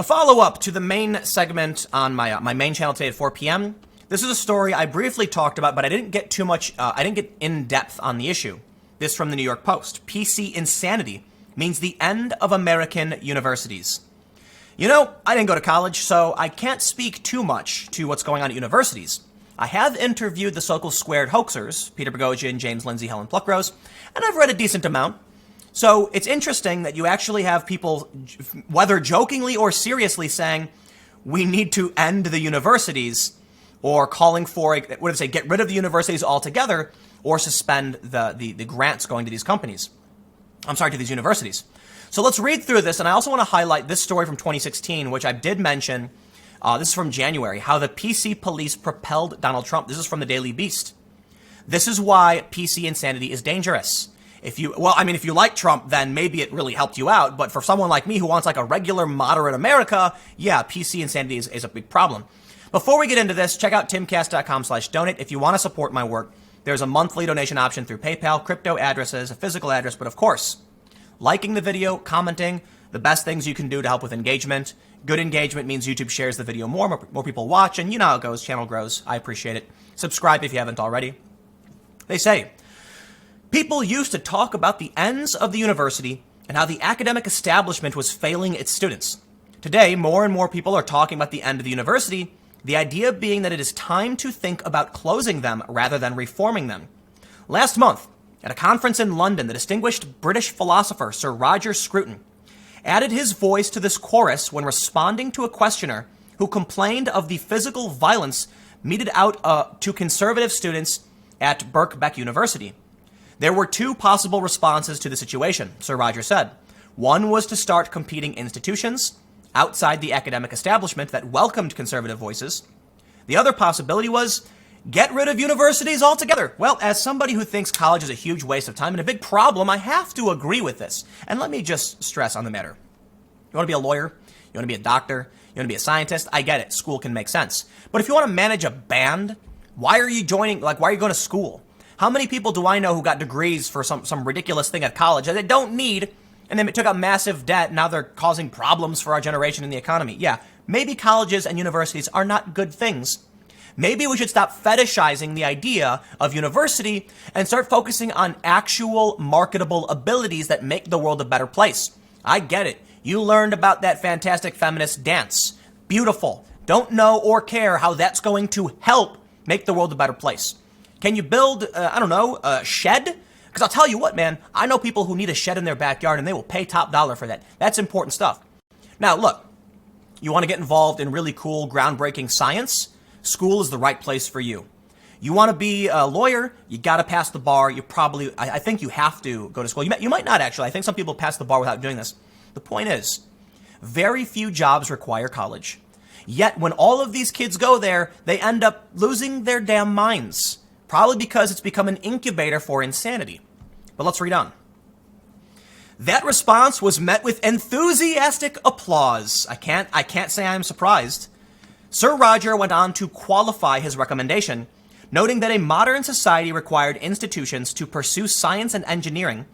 A follow-up to the main segment on my main channel today at 4 p.m. This is a story I briefly talked about, but I didn't get too much, I didn't get in depth on the issue. This from the New York Post. PC insanity means the end of American universities. You know, I didn't go to college, so I can't speak too much to what's going on at universities. I have interviewed the so-called squared hoaxers, Peter Boghossian, James Lindsay, Helen Pluckrose, and I've read a decent amount. So it's interesting that you actually have people, whether jokingly or seriously, saying we need to end the universities, or calling for, get rid of the universities altogether, or suspend the grants going to these companies. To these universities. So let's read through this, and I also want to highlight this story from 2016, which I did mention. This is from January, how the PC police propelled Donald Trump. This is from the Daily Beast. This is why PC insanity is dangerous. If you like Trump, then maybe it really helped you out. But for someone like me who wants like a regular moderate America, yeah, PC insanity is a big problem. Before we get into this, check out timcast.com/donate. If you want to support my work, there's a monthly donation option through PayPal, crypto addresses, a physical address, but of course, liking the video, commenting, the best things you can do to help with engagement. Good engagement means YouTube shares the video more people watch, and you know how it goes, channel grows. I appreciate it. Subscribe if you haven't already. They say, people used to talk about the ends of the university and how the academic establishment was failing its students. Today, more and more people are talking about the end of the university, the idea being that it is time to think about closing them rather than reforming them. Last month, at a conference in London, the distinguished British philosopher Sir Roger Scruton added his voice to this chorus when responding to a questioner who complained of the physical violence meted out to conservative students at Birkbeck University. There were two possible responses to the situation, Sir Roger said. One was to start competing institutions outside the academic establishment that welcomed conservative voices. The other possibility was get rid of universities altogether. Well, as somebody who thinks college is a huge waste of time and a big problem, I have to agree with this. And let me just stress on the matter. You want to be a lawyer? You want to be a doctor? You want to be a scientist? I get it. School can make sense. But if you want to manage a band, why are you going to school? How many people do I know who got degrees for some ridiculous thing at college that they don't need, and then took out massive debt, and now they're causing problems for our generation in the economy? Yeah, maybe colleges and universities are not good things. Maybe we should stop fetishizing the idea of university and start focusing on actual marketable abilities that make the world a better place. I get it. You learned about that fantastic feminist dance. Beautiful. Don't know or care how that's going to help make the world a better place. Can you build, a shed? Because I'll tell you what, man, I know people who need a shed in their backyard and they will pay top dollar for that. That's important stuff. Now, look, you want to get involved in really cool, groundbreaking science? School is the right place for you. You want to be a lawyer? You got to pass the bar. I think you have to go to school. You might not actually. I think some people pass the bar without doing this. The point is, very few jobs require college. Yet when all of these kids go there, they end up losing their damn minds. Probably because it's become an incubator for insanity. But let's read on. That response was met with enthusiastic applause. I can't say I'm surprised. Sir Roger went on to qualify his recommendation, noting that a modern society required institutions to pursue science and engineering,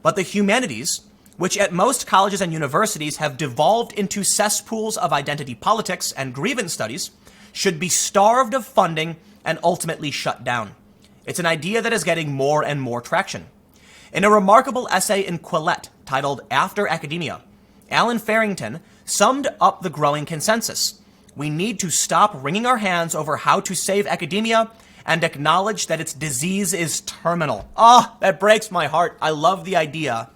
but the humanities, which at most colleges and universities have devolved into cesspools of identity politics and grievance studies, should be starved of funding and ultimately shut down. It's an idea that is getting more and more traction. In a remarkable essay in Quillette titled After Academia, Alan Farrington summed up the growing consensus. We need to stop wringing our hands over how to save academia and acknowledge that its disease is terminal. That breaks my heart. I love the idea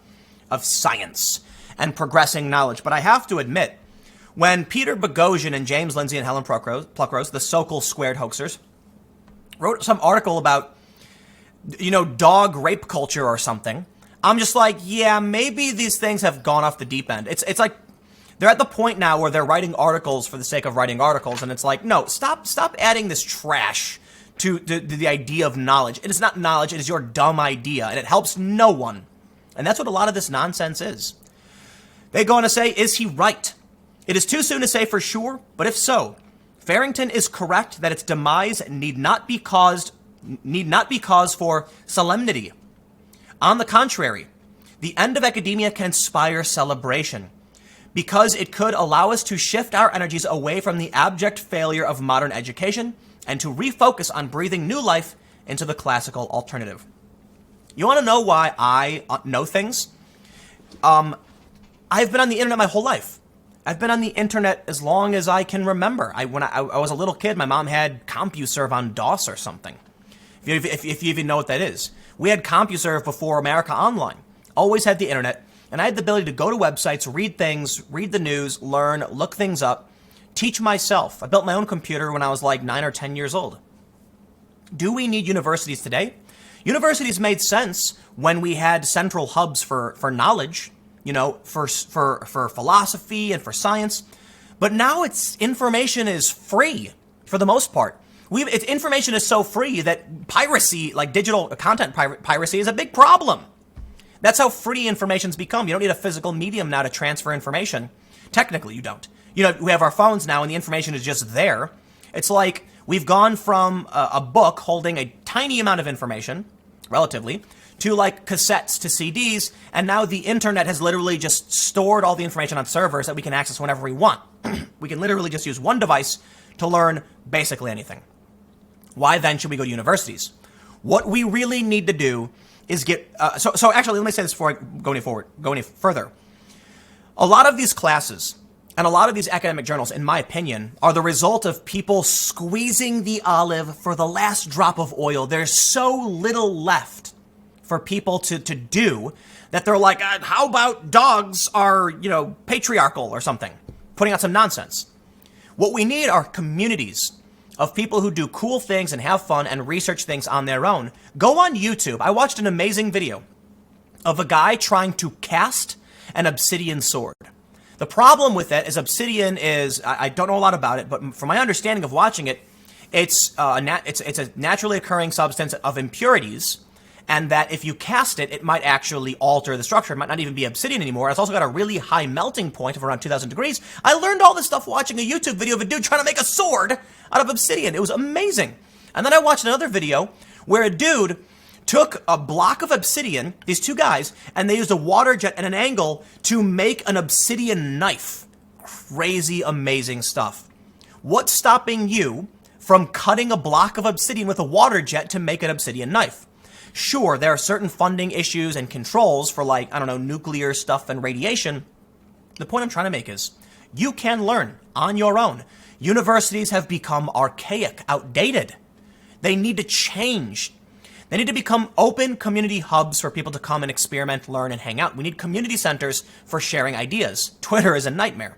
of science and progressing knowledge. But I have to admit, when Peter Boghossian and James Lindsay and Helen Pluckrose, the so-called squared hoaxers, wrote some article about, dog rape culture or something, I'm just like, yeah, maybe these things have gone off the deep end. It's like they're at the point now where they're writing articles for the sake of writing articles, and it's like, no, stop adding this trash to the idea of knowledge. It is not knowledge, it is your dumb idea, and it helps no one. And that's what a lot of this nonsense is. They go on to say, is he right? It is too soon to say for sure, but if so, Farrington is correct that its demise need not be cause for solemnity. On the contrary, the end of academia can inspire celebration. because it could allow us to shift our energies away from the abject failure of modern education and to refocus on breathing new life into the classical alternative. You want to know why I know things? I've been on the internet my whole life. I've been on the internet as long as I can remember. When I was a little kid, my mom had CompuServe on DOS or something. If you even know what that is. We had CompuServe before America Online. Always had the internet. And I had the ability to go to websites, read things, read the news, learn, look things up, teach myself. I built my own computer when I was like 9 or 10 years old. Do we need universities today? Universities made sense when we had central hubs for knowledge, for philosophy and for science. But now information is free for the most part. Information is so free that piracy, like digital content piracy, is a big problem. That's how free information's become. You don't need a physical medium now to transfer information. Technically, you don't. We have our phones now and the information is just there. It's like we've gone from a book holding a tiny amount of information, relatively, to like cassettes to CDs, and now the internet has literally just stored all the information on servers that we can access whenever we want. We can literally just use one device to learn basically anything. Why then should we go to universities? What we really need to do is get... So actually, let me say this before I go any further. A lot of these classes and a lot of these academic journals, in my opinion, are the result of people squeezing the olive for the last drop of oil. There's so little left for people to do that they're like, how about dogs are, patriarchal or something, putting out some nonsense. What we need are communities of people who do cool things and have fun and research things on their own. Go on YouTube. I watched an amazing video of a guy trying to cast an obsidian sword. The problem with it is obsidian is, I don't know a lot about it, but from my understanding of watching it, it's a naturally occurring substance of impurities, and that if you cast it, it might actually alter the structure. It might not even be obsidian anymore. It's also got a really high melting point of around 2,000 degrees. I learned all this stuff watching a YouTube video of a dude trying to make a sword out of obsidian. It was amazing. And then I watched another video where a dude took a block of obsidian, these two guys, and they used a water jet at an angle to make an obsidian knife. Crazy, amazing stuff. What's stopping you from cutting a block of obsidian with a water jet to make an obsidian knife? Sure, there are certain funding issues and controls for nuclear stuff and radiation. The point I'm trying to make is you can learn on your own. Universities have become archaic, outdated. They need to change. They need to become open community hubs for people to come and experiment, learn, and hang out. We need community centers for sharing ideas. Twitter is a nightmare.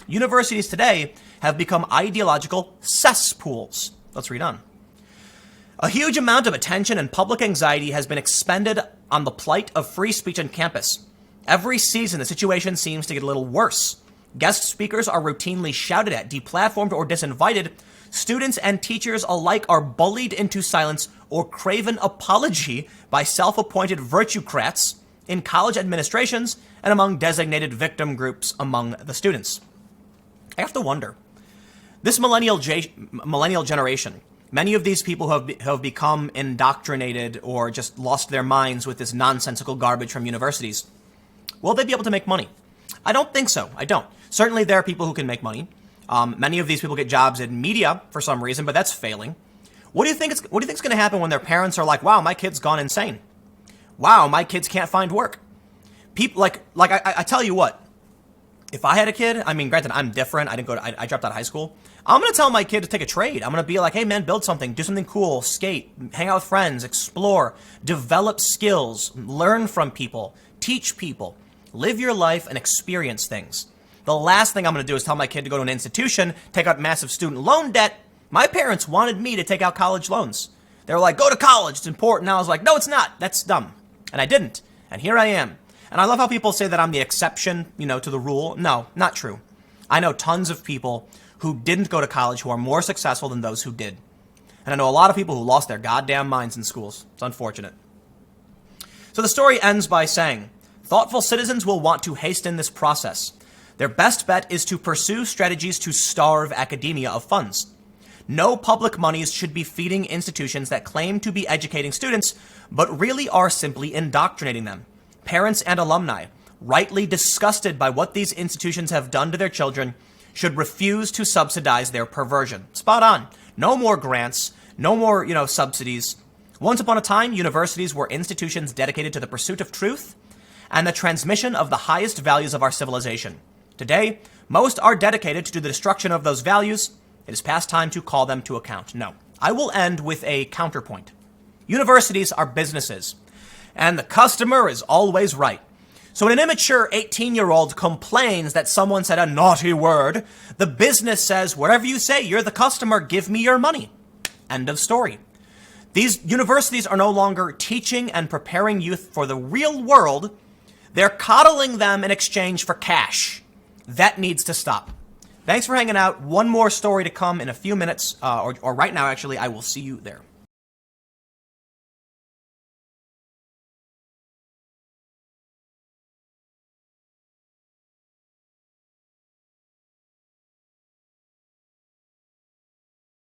Universities today have become ideological cesspools. Let's read on. A huge amount of attention and public anxiety has been expended on the plight of free speech on campus. Every season, the situation seems to get a little worse. Guest speakers are routinely shouted at, deplatformed, or disinvited. Students and teachers alike are bullied into silence or craven apology by self-appointed virtuecrats in college administrations and among designated victim groups among the students. I have to wonder, this millennial generation, many of these people who have become indoctrinated or just lost their minds with this nonsensical garbage from universities, will they be able to make money? I don't think so. I don't. Certainly there are people who can make money. Many of these people get jobs in media for some reason, but that's failing. What do you think is going to happen when their parents are like, "Wow, my kid's gone insane. Wow, my kids can't find work." People I tell you what. If I had a kid, granted, I'm different. I dropped out of high school. I'm going to tell my kid to take a trade. I'm going to be like, "Hey man, build something, do something cool, skate, hang out with friends, explore, develop skills, learn from people, teach people, live your life and experience things." The last thing I'm going to do is tell my kid to go to an institution, take out massive student loan debt. My parents wanted me to take out college loans. They were like, "Go to college, it's important." I was like, "No, it's not. That's dumb." And I didn't. And here I am. And I love how people say that I'm the exception, to the rule. No, not true. I know tons of people who didn't go to college who are more successful than those who did. And I know a lot of people who lost their goddamn minds in schools. It's unfortunate. So the story ends by saying, thoughtful citizens will want to hasten this process. Their best bet is to pursue strategies to starve academia of funds. No public monies should be feeding institutions that claim to be educating students, but really are simply indoctrinating them. Parents and alumni, rightly disgusted by what these institutions have done to their children, should refuse to subsidize their perversion. Spot on. No more grants, no more, subsidies. Once upon a time, universities were institutions dedicated to the pursuit of truth and the transmission of the highest values of our civilization. Today, most are dedicated to the destruction of those values. It is past time to call them to account. No. I will end with a counterpoint. Universities are businesses, and the customer is always right. So when an immature 18-year-old complains that someone said a naughty word, the business says, whatever you say, you're the customer, give me your money. End of story. These universities are no longer teaching and preparing youth for the real world. They're coddling them in exchange for cash. That needs to stop. Thanks for hanging out. One more story to come in a few minutes, or right now, actually. I will see you there.